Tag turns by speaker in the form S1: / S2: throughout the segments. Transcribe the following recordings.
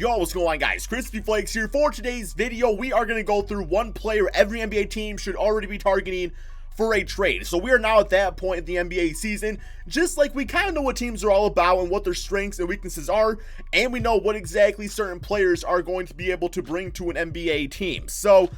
S1: Yo, what's going on, guys? KrispyFlakes here. For today's video, we are going to go through one player every NBA team should already be targeting for a trade. So we are now at that point in the NBA season, just like we kind of know what teams are all about and what their strengths and weaknesses are, and we know what exactly certain players are going to be able to bring to an NBA team. So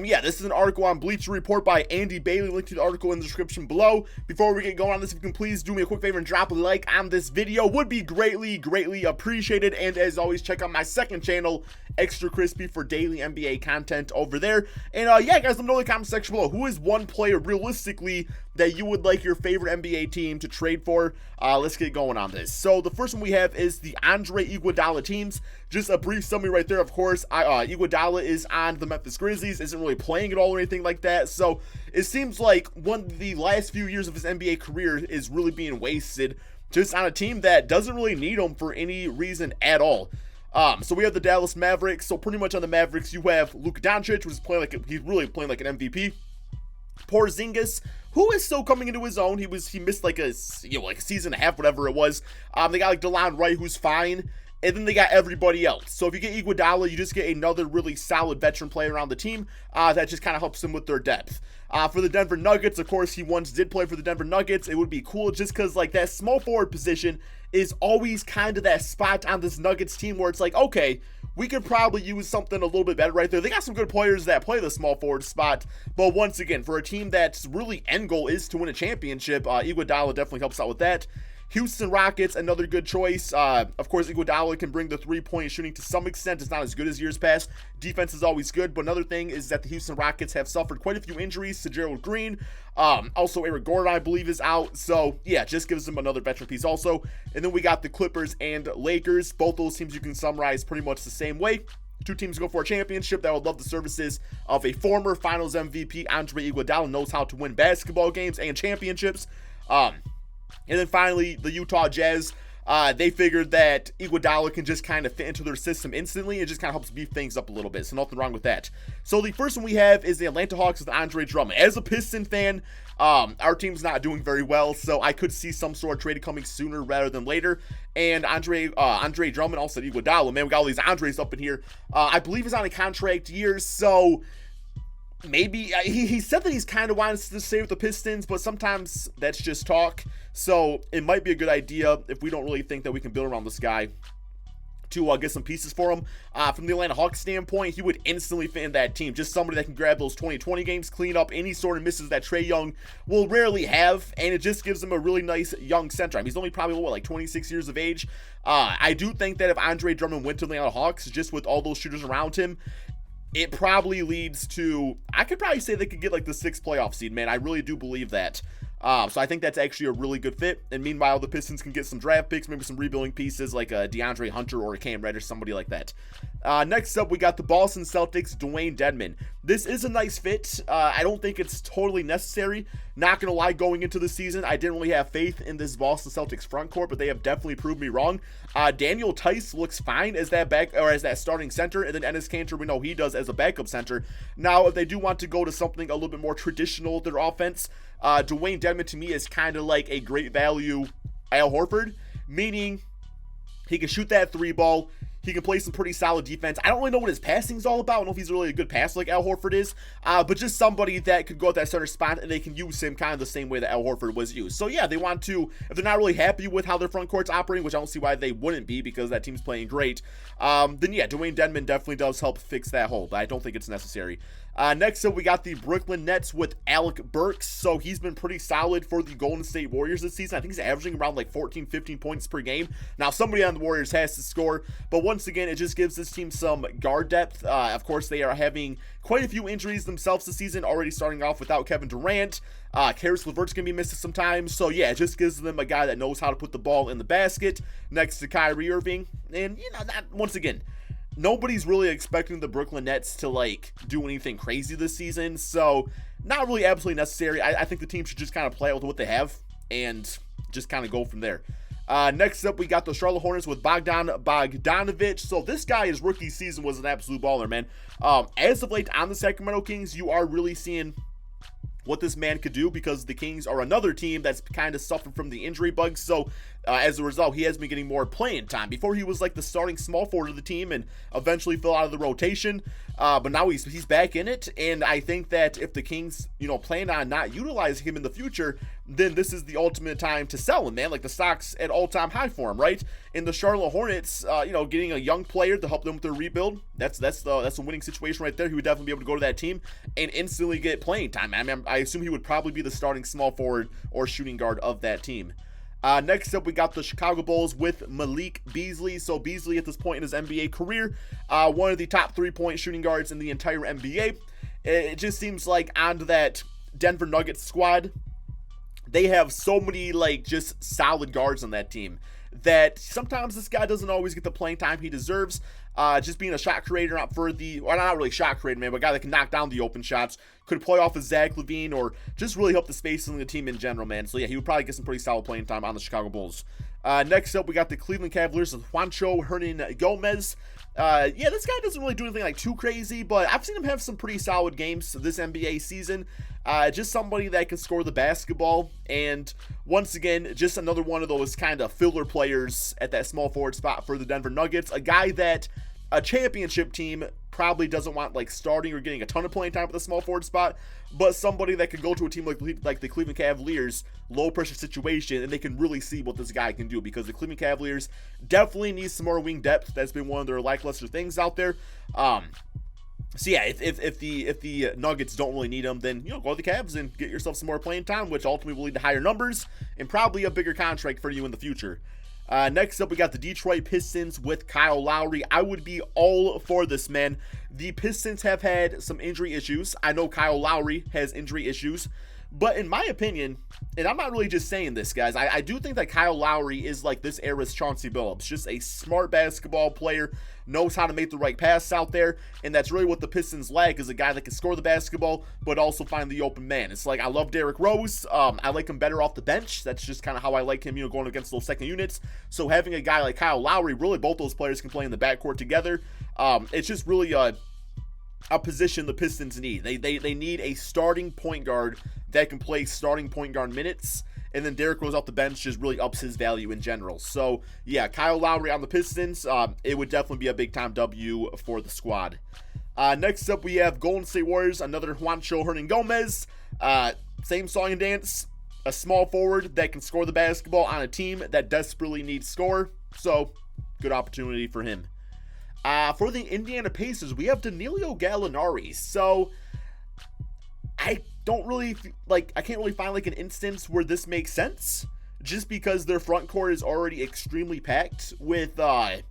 S1: yeah, this is an article on Bleacher Report by Andy Bailey. Link to the article in the description below. Before we get going on this, if you can please do me a quick favor and drop a like on this video, would be greatly appreciated. And as always, check out my second channel, Extra Crispy, for daily NBA content over there. And yeah, guys, let me know in the comment section below, who is one player realistically that you would like your favorite NBA team to trade for? Let's get going on this. So the first one we have is the Andre Iguodala teams. Just a brief summary right there. Of course, Iguodala is on the Memphis Grizzlies, isn't really playing at all or anything like that. So it seems like the last few years of his NBA career is really being wasted just on a team that doesn't really need him for any reason at all. So we have the Dallas Mavericks. So pretty much on the Mavericks, you have Luka Doncic, who's playing like he's really playing like an MVP. Porzingis, who is still coming into his own. He missed like a season and a half, whatever it was. They got like DeLon Wright, who's fine. And then they got everybody else. So if you get Iguodala, you just get another really solid veteran player around the team that just kind of helps them with their depth. For the Denver Nuggets, of course, he once did play for the Denver Nuggets. It would be cool just because like that small forward position is always kind of that spot on this Nuggets team where it's like, okay, we could probably use something a little bit better right there. They got some good players that play the small forward spot. But once again, for a team that's really end goal is to win a championship, Iguodala definitely helps out with that. Houston Rockets, another good choice. Of course, Iguodala can bring the three-point shooting to some extent. It's not as good as years past. Defense is always good, but another thing is that the Houston Rockets have suffered quite a few injuries to Gerald Green. Also, Eric Gordon, I believe, is out. So, yeah, just gives them another veteran piece also. And then we got the Clippers and Lakers. Both those teams you can summarize pretty much the same way. Two teams go for a championship that would love the services of a former Finals MVP. Andre Iguodala knows how to win basketball games and championships. And then finally, the Utah Jazz, they figured that Iguodala can just kind of fit into their system instantly. It just kind of helps beef things up a little bit, so nothing wrong with that. So the first one we have is the Atlanta Hawks with Andre Drummond. As a Piston fan, our team's not doing very well, so I could see some sort of trade coming sooner rather than later. And Andre Drummond, also Iguodala, man, we got all these Andres up in here. I believe he's on a contract year, so maybe he said that he's kind of wanting to stay with the Pistons, but sometimes that's just talk. So it might be a good idea if we don't really think that we can build around this guy to get some pieces for him. From the Atlanta Hawks standpoint, he would instantly fit in that team. Just somebody that can grab those 20-20 games, clean up any sort of misses that Trae Young will rarely have, and it just gives him a really nice young center. I mean, he's only probably, like 26 years of age. I do think that if Andre Drummond went to the Atlanta Hawks, just with all those shooters around him, it probably leads to, I could probably say they could get like the 6th playoff seed, man. I really do believe that. So I think that's actually a really good fit. And meanwhile, the Pistons can get some draft picks, maybe some rebuilding pieces like a DeAndre Hunter or a Cam Reddish, somebody like that. Next up, we got the Boston Celtics, Dwayne Dedmon. This is a nice fit. I don't think it's totally necessary. Not going to lie, going into the season, I didn't really have faith in this Boston Celtics front court, but they have definitely proved me wrong. Daniel Tice looks fine as that starting center, and then Enes Kanter, we know he does as a backup center. Now, if they do want to go to something a little bit more traditional with their offense, Dwayne Dedmon to me is kind of like a great value Al Horford, meaning he can shoot that 3 ball. He can play some pretty solid defense. I don't really know what his passing is all about. I don't know if he's really a good passer like Al Horford is, but just somebody that could go at that center spot and they can use him kind of the same way that Al Horford was used. So yeah, they want to, if they're not really happy with how their front court's operating, which I don't see why they wouldn't be because that team's playing great, then yeah, Dwayne Dedmon definitely does help fix that hole, but I don't think it's necessary. Next up, we got the Brooklyn Nets with Alec Burks. So he's been pretty solid for the Golden State Warriors this season. I think he's averaging around like 14, 15 points per game. Now, somebody on the Warriors has to score, but once again, it just gives this team some guard depth. Of course, they are having quite a few injuries themselves this season, already starting off without Kevin Durant. Caris LeVert's going to be missing some time. So, yeah, it just gives them a guy that knows how to put the ball in the basket next to Kyrie Irving. And, you know, that once again, nobody's really expecting the Brooklyn Nets to, like, do anything crazy this season, so not really absolutely necessary. I think the team should just kind of play out with what they have and just kind of go from there. Next up, we got the Charlotte Hornets with Bogdan Bogdanovic. So this guy, his rookie season was an absolute baller, man. As of late on the Sacramento Kings, you are really seeing what this man could do because the Kings are another team that's kind of suffered from the injury bug. So As a result, he has been getting more playing time. Before, he was like the starting small forward of the team and eventually fell out of the rotation. But now he's back in it, and I think that if the Kings, plan on not utilizing him in the future, then this is the ultimate time to sell him, man. Like, the stock's at all-time high for him, right? In the Charlotte Hornets, getting a young player to help them with their rebuild, that's a winning situation right there. He would definitely be able to go to that team and instantly get playing time. I mean, I assume he would probably be the starting small forward or shooting guard of that team. Next up, we got the Chicago Bulls with Malik Beasley. So Beasley, at this point in his NBA career, one of the top 3-point shooting guards in the entire NBA. It just seems like onto that Denver Nuggets squad, they have so many, just solid guards on that team that sometimes this guy doesn't always get the playing time he deserves. Just being a shot creator not really shot creator, man, but a guy that can knock down the open shots, could play off of Zach LaVine, or just really help the spacing of the team in general, man. So yeah, he would probably get some pretty solid playing time on the Chicago Bulls. Next up, we got the Cleveland Cavaliers with Juancho Hernan-Gomez. This guy doesn't really do anything too crazy, but I've seen him have some pretty solid games this NBA season. Just somebody that can score the basketball, and once again, just another one of those kind of filler players at that small forward spot for the Denver Nuggets. A guy that a championship team probably doesn't want starting or getting a ton of playing time with a small forward spot, but somebody that could go to a team like the Cleveland Cavaliers, low pressure situation, and they can really see what this guy can do, because the Cleveland Cavaliers definitely need some more wing depth. That's been one of their lackluster things out there. So yeah, if the Nuggets don't really need him, then go to the Cavs and get yourself some more playing time, which ultimately will lead to higher numbers and probably a bigger contract for you in the future. Next up, we got the Detroit Pistons with Kyle Lowry. I would be all for this, man. The Pistons have had some injury issues. I know Kyle Lowry has injury issues, but in my opinion, and I'm not really just saying this, guys, I do think that Kyle Lowry is like this era's Chauncey Billups, just a smart basketball player, knows how to make the right pass out there, and that's really what the Pistons lack, is a guy that can score the basketball, but also find the open man. It's like, I love Derrick Rose. I like him better off the bench. That's just kind of how I like him, going against those second units. So having a guy like Kyle Lowry, really both those players can play in the backcourt together. It's just really a position the Pistons need. They need a starting point guard that can play starting point guard minutes, and then Derrick Rose off the bench just really ups his value in general. So yeah, Kyle Lowry on the Pistons, it would definitely be a big time W for the squad. Next up, we have Golden State Warriors, another Juancho Hernan-Gomez. Same song and dance, a small forward that can score the basketball on a team that desperately needs score. So good opportunity for him. For the Indiana Pacers, we have Danilo Gallinari. So I can't really find an instance where this makes sense, just because their front court is already extremely packed with Domantas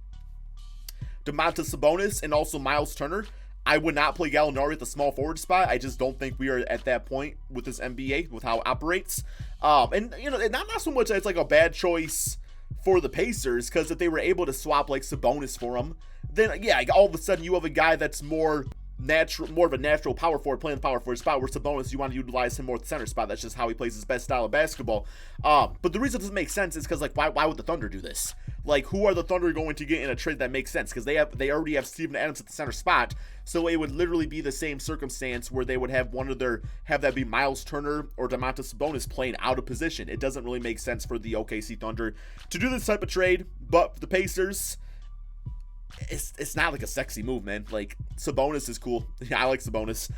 S1: Sabonis and also Miles Turner. I would not play Gallinari at the small forward spot. I just don't think we are at that point with this NBA, with how it operates. And not so much that it's a bad choice for the Pacers, because if they were able to swap Sabonis for him, then yeah, all of a sudden you have a guy that's more of a natural power forward playing the power forward spot, where Sabonis, you want to utilize him more at the center spot. That's just how he plays his best style of basketball. But the reason it doesn't make sense is because why would the Thunder do this? Who are the Thunder going to get in a trade that makes sense? Because they already have Steven Adams at the center spot, so it would literally be the same circumstance where they would have have that be Miles Turner or Domantas Sabonis playing out of position. It doesn't really make sense for the OKC Thunder to do this type of trade. But for the Pacers, it's not a sexy move, man. Sabonis is cool. I like Sabonis.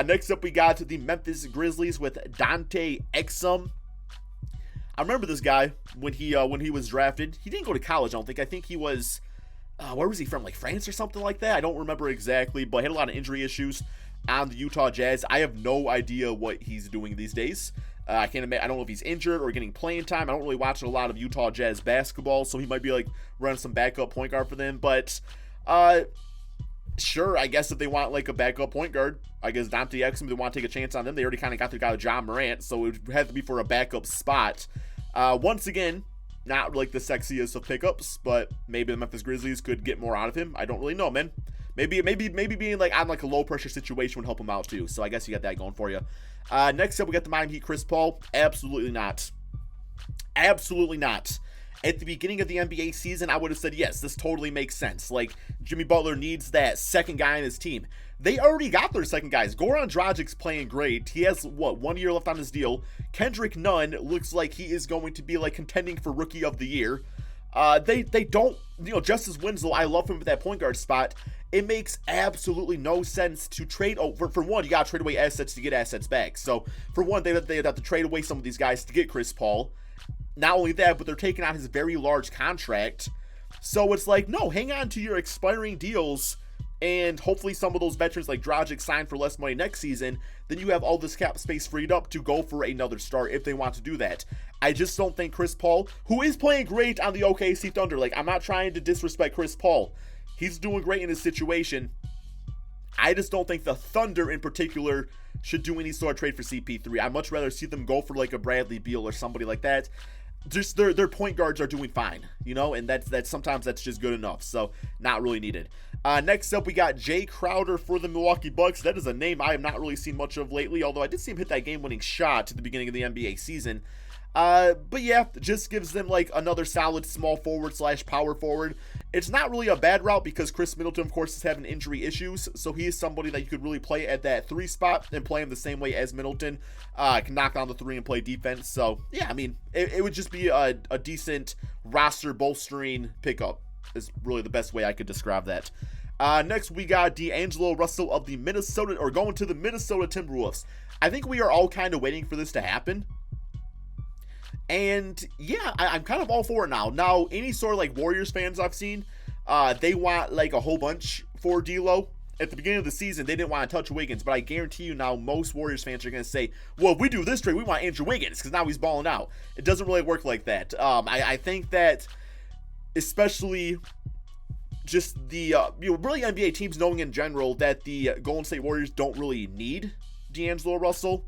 S1: Next up, we got the Memphis Grizzlies with Dante Exum. I remember this guy when he was drafted. He didn't go to college, I don't think. I think he was, where was he from? France or something like that? I don't remember exactly, but he had a lot of injury issues on the Utah Jazz. I have no idea what he's doing these days. I don't know if he's injured or getting playing time. I don't really watch a lot of Utah Jazz basketball, so he might be running some backup point guard for them. But sure, I guess if they want a backup point guard, I guess Dante Exum, they want to take a chance on them. They already kind of got their guy John Morant, so it would have to be for a backup spot. Once again, not the sexiest of pickups, but maybe the Memphis Grizzlies could get more out of him. I don't really know, man. Maybe being on a low pressure situation would help him out too. So I guess you got that going for you. Next up, we got the Miami Heat, Chris Paul. Absolutely not. Absolutely not. at the beginning of the NBA season, I would have said, yes, this totally makes sense. Like, Jimmy Butler needs that second guy on his team. They already got their second guys. Goran Dragic's playing great. He has, 1 year left on his deal. Kendrick Nunn looks like he is going to be, like, contending for Rookie of the Year. They don't, Justice Winslow, I love him at that point guard spot. It makes absolutely no sense to trade. For one, you got to trade away assets to get assets back. So, for one, they'd have to trade away some of these guys to get Chris Paul. Not only that, but they're taking on his very large contract. So it's like, no, hang on to your expiring deals, and hopefully some of those veterans like Dragic sign for less money next season. Then you have all this cap space freed up to go for another star if they want to do that. I just don't think Chris Paul, who is playing great on the OKC Thunder, like, I'm not trying to disrespect Chris Paul. He's doing great in his situation. I just don't think the Thunder in particular should do any sort of trade for CP3. I'd much rather see them go for like a Bradley Beal or somebody like that. Just their point guards are doing fine, and that's sometimes that's just good enough. So not really needed. Next up, we got Jay Crowder for the Milwaukee Bucks. That is a name I have not really seen much of lately, although I did see him hit that game-winning shot at the beginning of the NBA season. But yeah, just gives them like another solid small forward / power forward. It's not really a bad route because Chris Middleton, of course, is having injury issues, so he is somebody that you could really play at that 3 spot and play him the same way as Middleton. Can knock down the 3 and play defense. So yeah, I mean, it would just be a decent roster bolstering pickup is really the best way I could describe that. Next, we got D'Angelo Russell of the going to the Minnesota Timberwolves. I think we are all kind of waiting for this to happen. And yeah, I'm kind of all for it now. Now, any sort of like Warriors fans I've seen, they want like a whole bunch for D'Lo. At the beginning of the season, they didn't want to touch Wiggins, but I guarantee you now most Warriors fans are going to say, well, if we do this trade, we want Andrew Wiggins because now he's balling out. It doesn't really work like that. I think that especially just the really NBA teams knowing in general that the Golden State Warriors don't really need D'Angelo Russell.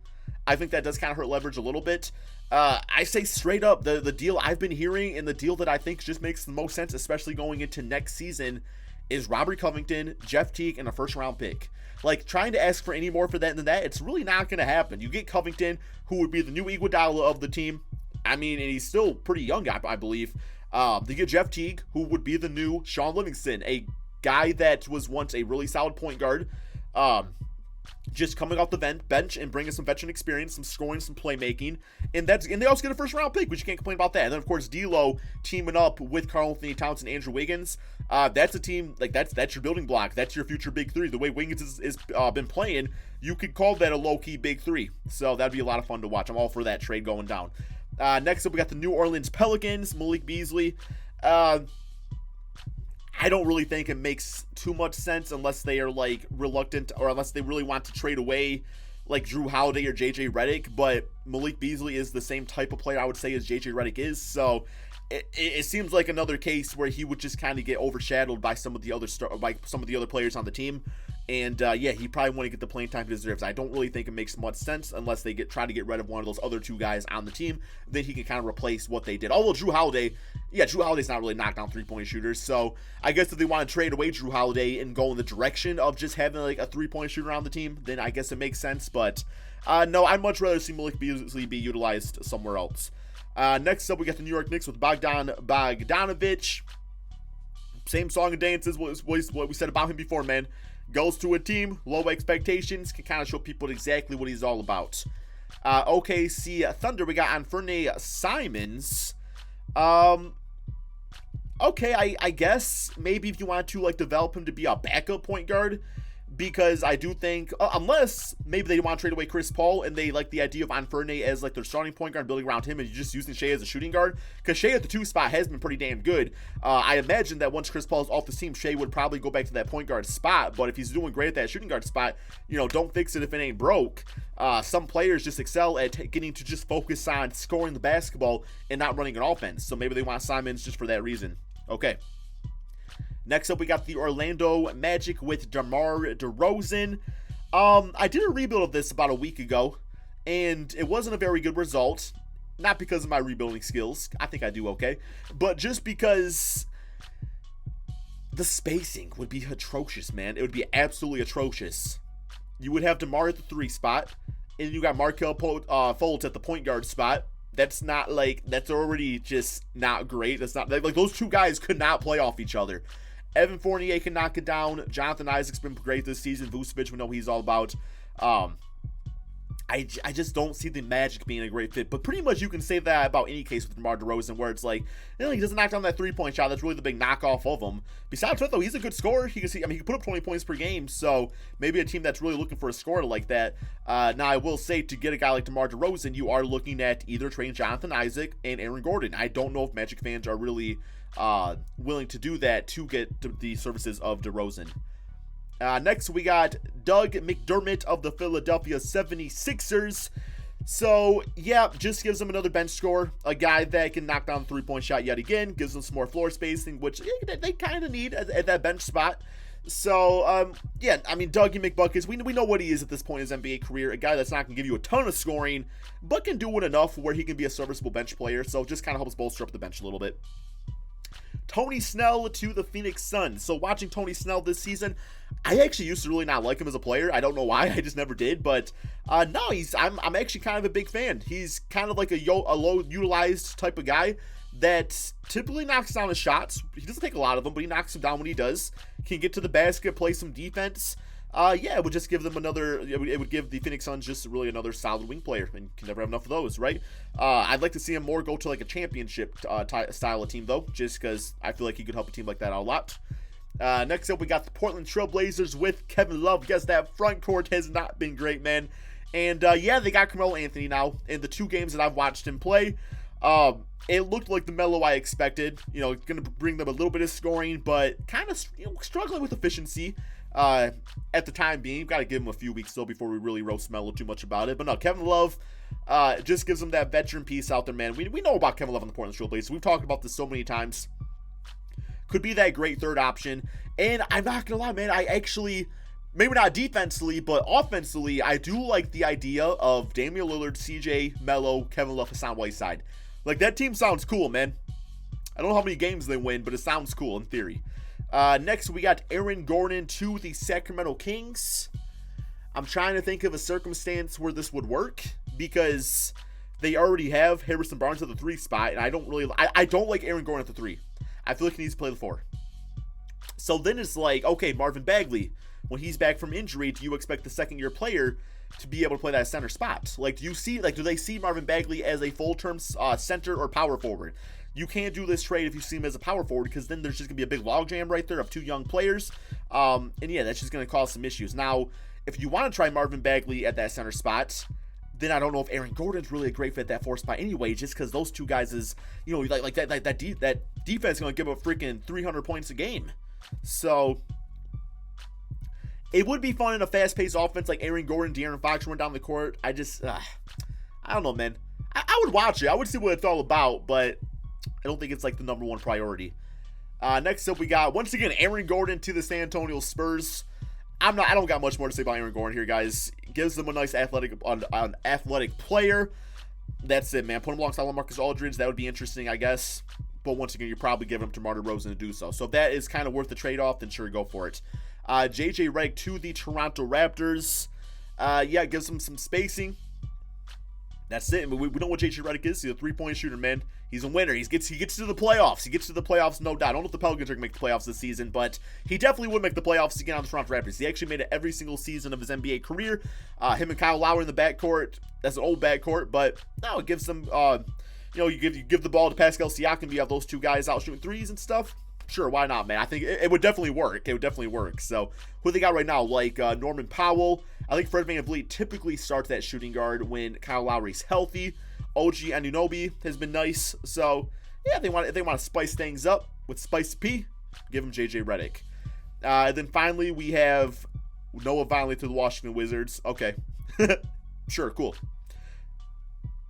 S1: I think that does kind of hurt leverage a little bit. I say straight up, the deal I've been hearing and the deal that I think just makes the most sense, especially going into next season, is Robert Covington, Jeff Teague, and a first-round pick. Like, trying to ask for any more for that than that, it's really not going to happen. You get Covington, who would be the new Iguodala of the team. I mean, and he's still pretty young, I believe. They get Jeff Teague, who would be the new Sean Livingston, a guy that was once a really solid point guard. Just coming off the bench and bringing some veteran experience, some scoring, some playmaking, and they also get a first round pick, which you can't complain about that. And then of course D'Lo teaming up with Karl-Anthony Towns and Andrew Wiggins. That's a team like that's your building block. That's your future big 3. The way Wiggins is been playing, you could call that a low key big 3. So that'd be a lot of fun to watch. I'm all for that trade going down. Next up, we got the New Orleans Pelicans, Malik Beasley. I don't really think it makes too much sense unless they are like reluctant or unless they really want to trade away like Drew Holiday or JJ Redick, but Malik Beasley is the same type of player I would say as JJ Redick is, so it seems like another case where he would just kind of get overshadowed by some of the other players on the team. And yeah, he probably want to get the playing time he deserves. I don't really think it makes much sense unless they try to get rid of one of those other 2 guys on the team. Then he can kind of replace what they did. Although Drew Holiday's not really knockdown 3-point shooters. So I guess if they want to trade away Drew Holiday and go in the direction of just having like a 3-point shooter on the team, then I guess it makes sense. But no, I'd much rather see Malik Beasley be utilized somewhere else. Next up, we got the New York Knicks with Bogdan Bogdanovic. Same song and dance as what we said about him before, man. Goes to a team, low expectations, can kind of show people exactly what he's all about. OKC Thunder, we got Anfernee Simons. Okay, I guess maybe if you want to like develop him to be a backup point guard, because I do think, unless maybe they want to trade away Chris Paul and they like the idea of Anfernee as like their starting point guard, building around him, and you're just using Shea as a shooting guard, because Shea at the 2 spot has been pretty damn good. I imagine that once Chris Paul is off the team, Shea would probably go back to that point guard spot, but if he's doing great at that shooting guard spot, don't fix it if it ain't broke. Some players just excel at getting to just focus on scoring the basketball and not running an offense, so maybe they want Simons just for that reason. Okay. Next up, we got the Orlando Magic with DeMar DeRozan. I did a rebuild of this about a week ago, and it wasn't a very good result. Not because of my rebuilding skills. I think I do okay. But just because the spacing would be atrocious, man. It would be absolutely atrocious. You would have DeMar at the 3 spot, and you got Markelle Fultz at the point guard spot. That's not like, that's already just not great. That's not like those two guys could not play off each other. Evan Fournier can knock it down. Jonathan Isaac's been great this season. Vucevic, we know he's all about. I just don't see the Magic being a great fit. But pretty much you can say that about any case with DeMar DeRozan, where it's like, you know, he doesn't knock down that three-point shot. That's really the big knockoff of him. Besides that, though, he's a good scorer. He can put up 20 points per game. So maybe a team that's really looking for a scorer like that. Now, I will say, to get a guy like DeMar DeRozan, you are looking at either trading Jonathan Isaac and Aaron Gordon. I don't know if Magic fans are really willing to do that to get the services of DeRozan. Next, we got Doug McDermott of the Philadelphia 76ers. So, yeah, just gives them another bench scorer. A guy that can knock down the three-point shot yet again. Gives them some more floor spacing, which they kind of need at that bench spot. So, yeah, I mean, Dougie McBuckets, we know what he is at this point in his NBA career. A guy that's not going to give you a ton of scoring, but can do it enough where he can be a serviceable bench player. So, just kind of helps bolster up the bench a little bit. Tony Snell to the Phoenix Suns. So watching Tony Snell this season, I actually used to really not like him as a player. I don't know why, I just never did. But no, I'm actually kind of a big fan. He's kind of like a low utilized type of guy that typically knocks down his shots. He doesn't take a lot of them, but he knocks them down when he does. Can get to the basket, play some defense. Yeah, it would just give them another. It would give the Phoenix Suns just really another solid wing player, and you can never have enough of those, right? I'd like to see him more go to like a championship style of team, though, just because I feel like he could help a team like that out a lot. Next up, we got the Portland Trail Blazers with Kevin Love. Yes, that front court has not been great, man. And yeah, they got Carmelo Anthony now. In the 2 games that I've watched him play, it looked like the Melo I expected. You know, going to bring them a little bit of scoring, but kind of struggling with efficiency. At the time being, we've got to give him a few weeks still before we really roast Melo too much about it. But no, Kevin Love just gives him that veteran piece out there, man. We know about Kevin Love on the Portland Trail Blazers. We've talked about this so many times. Could be that great third option. And I'm not going to lie, man, I actually, maybe not defensively, but offensively, I do like the idea of Damian Lillard, CJ, Melo, Kevin Love, Hassan Whiteside. Like, that team sounds cool, man. I don't know how many games they win, but it sounds cool in theory. Next, we got Aaron Gordon to the Sacramento Kings. I'm trying to think of a circumstance where this would work, because they already have Harrison Barnes at the 3 spot, and I don't like Aaron Gordon at the 3. I feel like he needs to play the 4. So then it's like, okay, Marvin Bagley, when he's back from injury, do you expect the second-year player to be able to play that center spot? Like, do they see Marvin Bagley as a full-term center or power forward? You can't do this trade if you see him as a power forward, because then there's just going to be a big logjam right there of 2 young players. And yeah, that's just going to cause some issues. Now, if you want to try Marvin Bagley at that center spot, then I don't know if Aaron Gordon's really a great fit at that 4 spot anyway, just because those 2 guys is, you know, that defense is going to give up freaking 300 points a game. So it would be fun in a fast-paced offense like Aaron Gordon, De'Aaron Fox run down the court. I don't know, man. I would watch it. I would see what it's all about, but I don't think it's like the number 1 priority. Next up, we got, once again, Aaron Gordon to the San Antonio Spurs. I don't got much more to say about Aaron Gordon here, guys. Gives them a nice athletic player. That's it, man. Put him alongside LaMarcus Aldridge. That would be interesting, I guess. But once again, you're probably giving him to DeMar DeRozan to do so. So if that is kind of worth the trade-off, then sure, go for it. JJ Redick to the Toronto Raptors. Yeah, gives them some spacing. That's it. I mean, we know what JJ Redick is. He's a 3-point shooter, man. He's a winner. He gets to the playoffs. He gets to the playoffs, no doubt. I don't know if the Pelicans are going to make the playoffs this season, but he definitely would make the playoffs again on the Toronto Raptors. He actually made it every single season of his NBA career. Him and Kyle Lowry in the backcourt. That's an old backcourt, but no, it gives them, you give the ball to Pascal Siakam. You have those 2 guys out shooting threes and stuff. Sure, why not, man? I think it would definitely work. It would definitely work. So, who they got right now? Like Norman Powell. I think Fred VanVleet typically starts that shooting guard when Kyle Lowry's healthy. OG Anunoby has been nice. So, yeah, if they want to spice things up with Spice P, give them JJ Redick. And then finally, we have Noah Vonleh to the Washington Wizards. Okay. Sure, cool.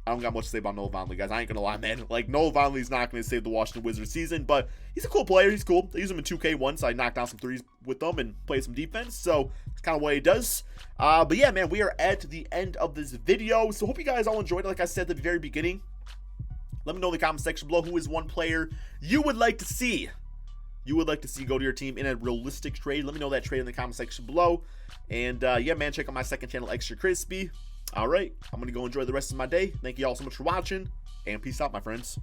S1: I don't got much to say about Noah Vonleh, guys. I ain't going to lie, man. Like, Noah Vonleh's not going to save the Washington Wizards season, but he's a cool player. He's cool. I used him in 2K once. I knocked down some threes with them and played some defense, so it's kind of what he does. But yeah, man, we are at the end of this video, so hope you guys all enjoyed it. Like I said at the very beginning, let me know in the comment section below who is one player you would like to see. Go to your team in a realistic trade. Let me know that trade in the comment section below. And yeah, man, check out my second channel, Extra Crispy. All right, I'm going to go enjoy the rest of my day. Thank you all so much for watching. and peace out, my friends.